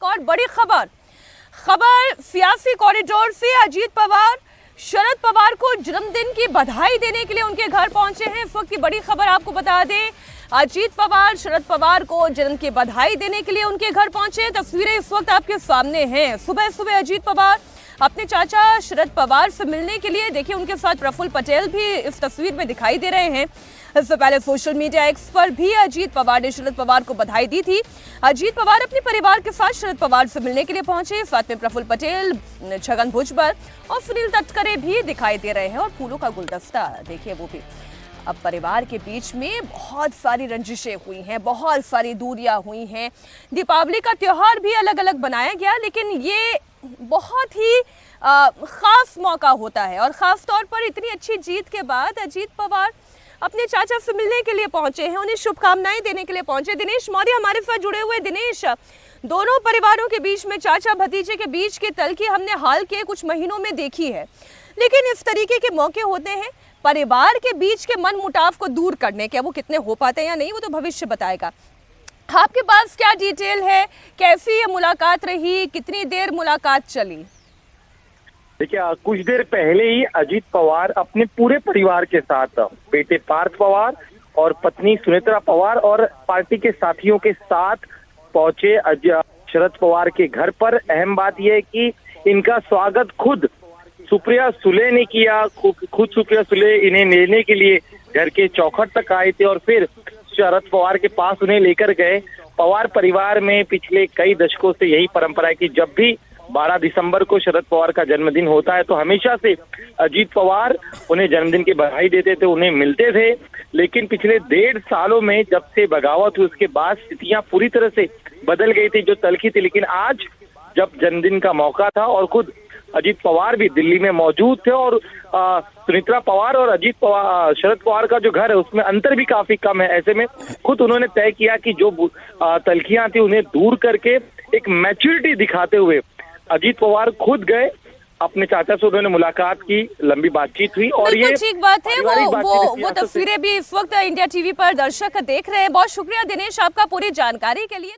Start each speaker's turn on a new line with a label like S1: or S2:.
S1: एक और बड़ी खबर सियासी कॉरिडोर से अजीत पवार शरद पवार को जन्मदिन की बधाई देने के लिए उनके घर पहुंचे हैं। इस वक्त की बड़ी खबर आपको बता दें, अजीत पवार शरद पवार को जन्म की बधाई देने के लिए उनके घर पहुंचे। तस्वीरें इस वक्त आपके सामने हैं। सुबह सुबह अजीत पवार अपने चाचा शरद पवार से मिलने के लिए, देखिए उनके साथ प्रफुल्ल पटेल भी इस तस्वीर में दिखाई दे रहे हैं। इससे पहले सोशल मीडिया एक्स पर भी अजीत पवार ने शरद पवार को बधाई दी थी। अजीत पवार अपने परिवार के साथ शरद पवार से मिलने के लिए पहुंचे। साथ में प्रफुल्ल पटेल, छगन भुजबल और सुनील तटकरे भी दिखाई दे रहे हैं और फूलों का गुलदस्ता देखिए वो भी। अब परिवार के बीच में बहुत सारी रंजिशें हुई हैं, बहुत सारी दूरियां हुई हैं। दीपावली का त्योहार भी अलग अलग बनाया गया, लेकिन ये बहुत ही खास मौका होता है और खास तौर पर इतनी अच्छी जीत के बाद अजीत पवार अपने चाचा से मिलने के लिए पहुंचे हैं, उन्हें शुभकामनाएं देने के लिए पहुंचे। दिनेश मौर्य हमारे साथ जुड़े हुए। दिनेश, दोनों परिवारों के बीच में, चाचा भतीजे के बीच की तल्खी हमने हाल के कुछ महीनों में देखी है, लेकिन इस तरीके के मौके होते हैं परिवार के बीच के मन मुटाव को दूर करने के। वो कितने हो पाते हैं या नहीं वो तो भविष्य बताएगा। आपके पास क्या डिटेल है, कैसी ये मुलाकात रही, कितनी देर मुलाकात चली?
S2: देखिए, कुछ देर पहले ही अजीत पवार अपने पूरे परिवार के साथ, बेटे पार्थ पवार और पत्नी सुनेत्रा पवार और पार्टी के साथियों के साथ पहुंचे शरद पवार के घर पर। अहम बात यह है कि इनका स्वागत खुद सुप्रिया सुले ने किया। खुद सुप्रिया सुले इन्हें लेने के लिए घर के चौखट तक आए थे और फिर शरद पवार के पास उन्हें लेकर गए। पवार परिवार में पिछले कई दशकों से यही परंपरा है कि जब भी 12 दिसंबर को शरद पवार का जन्मदिन होता है तो हमेशा से अजीत पवार उन्हें जन्मदिन की बधाई देते थे, उन्हें मिलते थे। लेकिन पिछले 1.5 सालों में जब से बगावत हुई उसके बाद स्थितियां पूरी तरह से बदल गई थी, जो तल्खी थी। लेकिन आज जब जन्मदिन का मौका था और खुद अजीत पवार भी दिल्ली में मौजूद थे और सुनेत्रा पवार और अजीत पवार शरद पवार का जो घर है उसमें अंतर भी काफी कम है। ऐसे में खुद उन्होंने तय किया कि जो तल्खियां थी उन्हें दूर करके एक मैच्योरिटी दिखाते हुए अजीत पवार खुद गए, अपने चाचा से उन्होंने मुलाकात की, लंबी बातचीत हुई। और ये ठीक
S1: बात है। वो तस्वीरें भी इस वक्त इंडिया टीवी पर दर्शक देख रहे हैं। बहुत शुक्रिया दिनेश आपका पूरी जानकारी के लिए।